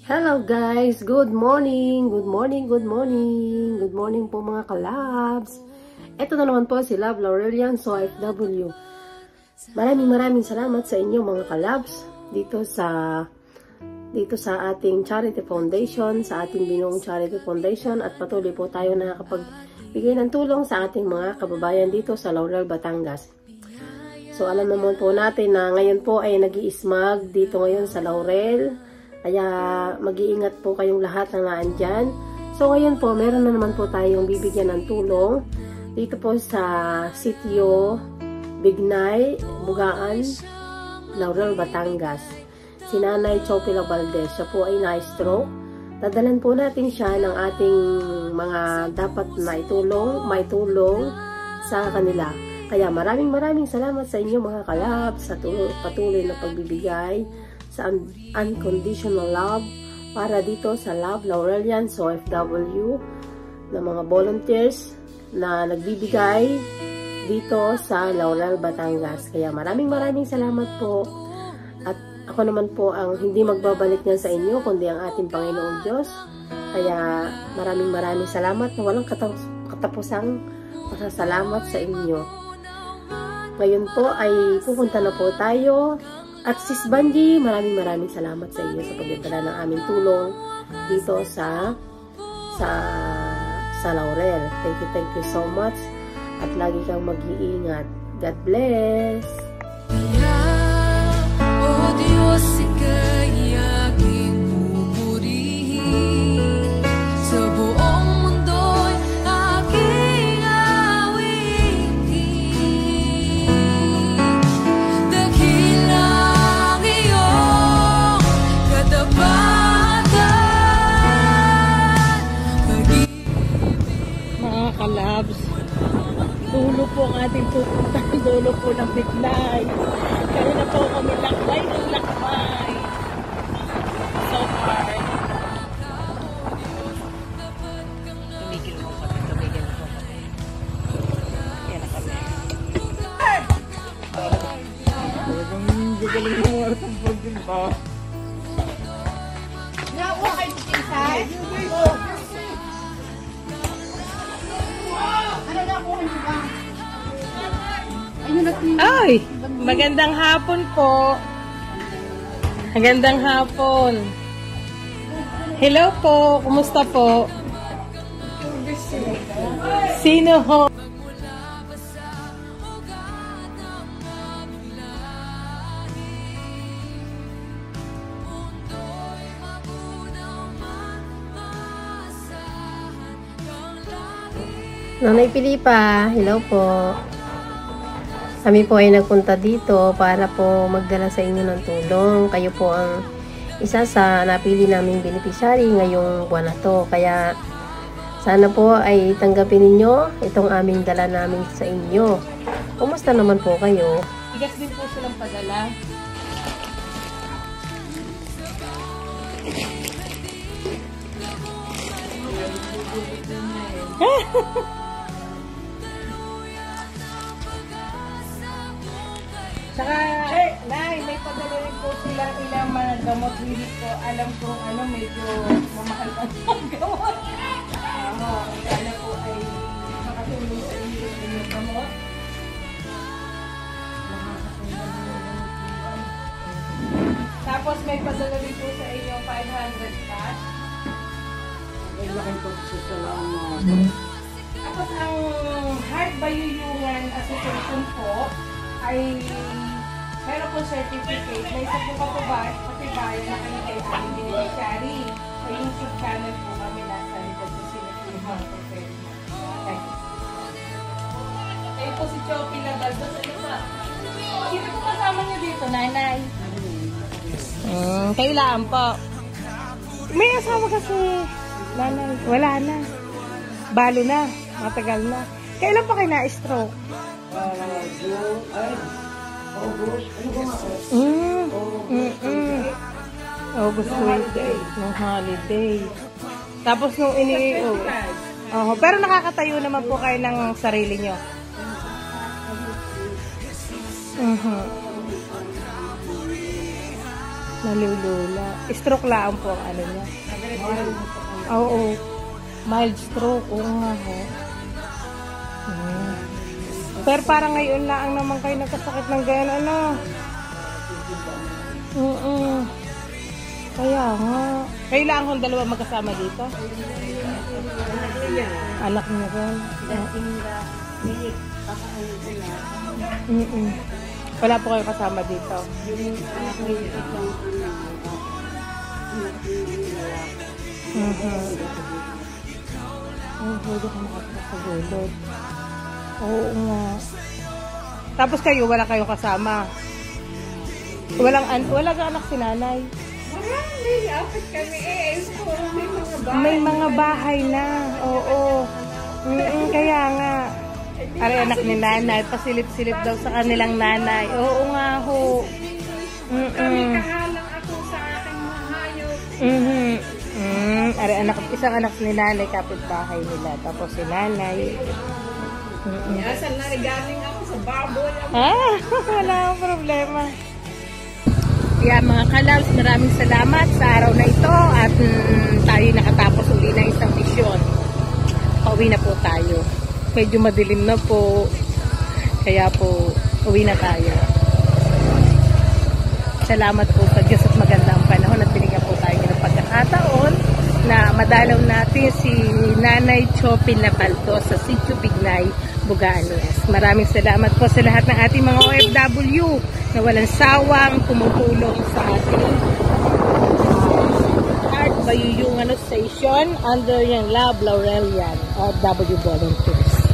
Hello guys! Good morning! Good morning! Good morning! Good morning po mga kalabs! Ito na naman po si Love Laurelian, so OFW. Maraming salamat sa inyo mga kalabs dito sa ating Charity Foundation, sa ating Binuong Charity Foundation, at patuloy po tayo nakakapagbigay ng tulong sa ating mga kababayan dito sa Laurel, Batangas. So alam naman po natin na ngayon po ay nag-iismag dito ngayon sa Laurel. Kaya mag-iingat po kayong lahat na naandyan. So ngayon po, meron na naman po tayong bibigyan ng tulong dito po sa Sitio Bignay, Bugaan, Laurel, Batangas. Si Nanay Chopila Valdez, siya po ay na-stroke. Dadalan po natin siya ng ating mga dapat na maitulong sa kanila. Kaya maraming salamat sa inyo mga kalab sa patuloy na pagbibigay sa unconditional love para dito sa Love Laurelian, so OFW, na mga volunteers na nagbibigay dito sa Laurel, Batangas. Kaya maraming salamat po. At ako naman po ang hindi magbabalik niyan sa inyo, kundi ang ating Panginoong Diyos. Kaya maraming salamat na walang katapusang pasasalamat sa inyo. Ngayon po ay pupunta na po tayo. At Sis Banji, maraming salamat sa iyo sa pagdadala ng aming tulong dito sa Laurel. Thank you so much. At lagi kang mag-iingat. God bless! Oh Diyos, ika'y aking pupurihin. Sa buong mundo'y aking awitin. Dakilang iyong katapatan. Mga kalabs, dulo po ang ating pupuntahan, dulo po ng Bignay. Kaya na po kami lakbay ng lakbay. So far. Tumigil mo kami. Kaya na kami. Talagang gagaling mo nga itong pagdin pa. Nakuha kayo sa Ay, magandang hapon po. Magandang hapon. Hello po, kumusta po? Sino ho? Nanay Pilipa, hello po. Kami po ay nagpunta dito para po magdala sa inyo ng tulong. Kayo po ang isa sa napili naming beneficiary ngayong buwan na to. Kaya sana po ay tanggapin ninyo itong aming dala namin sa inyo. Kumusta naman po kayo? Bigas din po silang padala. Saka, Nay, may padala rin po silang ilang mga gamot. Hindi ko alam kung medyo mamahal pa ang gamot. Sana po ay makatulong sa inyo yung inyong gamot. Tapos may padala rin po sa inyo 500 cash. May laking pagsasalamat. Tapos ang Heart Bayuyungan Association po ay meron po certificate. May isa po katibayan na kami kay aming beneficiary. Sa YouTube channel po kami nasa likod po sila po yung mga professional. Kayo po si Chopila Valdez. Sino po kasama niyo dito, Nanay? Kayo lang po. May asawa kasi, Nanay. Wala na. Balo na. Matagal na. Kailan pa kayo na-stroke? August 20, ng holiday. Tapos nung pero nakakatayo naman po kayo ng sarili nyo. Nalulula. Stroke lang po ang ano niya. Oo. Mild stroke. Oo nga ho. Pero parang ngayon lang naman kayo nagkasakit ng ganyan, ano? Kaya nga. Kailangan kong dalawa magkasama dito? Anak niya rin. Wala po kayo kasama dito? Pwede ka makapagpagulod. Oo nga. Tapos kayo, wala kayong kasama? Wala ka anak si nanay? Marami, apat kami eh. May mga bahay na. Oo. Kaya nga. Aray anak ni nanay, pasilip-silip daw sa kanilang nanay. Oo nga ho. Kami kahalang ako sa aking mga hayop. Aray anak, isang anak ni nanay, kapitbahay nila. Tapos si nanay. Asan na galing ako sa baboy. Wala akong problema. Kaya mga kalabs, maraming salamat sa araw na ito at tayo nakatapos uli ng isang misyon. Pauwi na po tayo. Medyo madilim na po. Kaya po, uwi na tayo. Salamat po sa Diyos at magandang panahon at binigyan po tayo ng pagkakataon na madalaw natin si Nanay Chopin Lapalto sa Sitio Bignay, Buganes. Maraming salamat po sa lahat ng ating mga OFW na walang sawang tumutulong sa ating Heart Bayuyungan Station under yung Love Laurelian OFW Volunteers.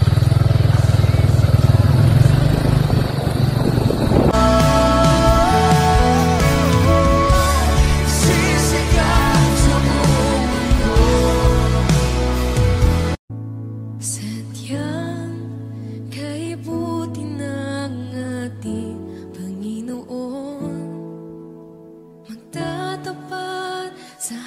Sadyang kaibuti ng ating Panginoon, magtatapat sa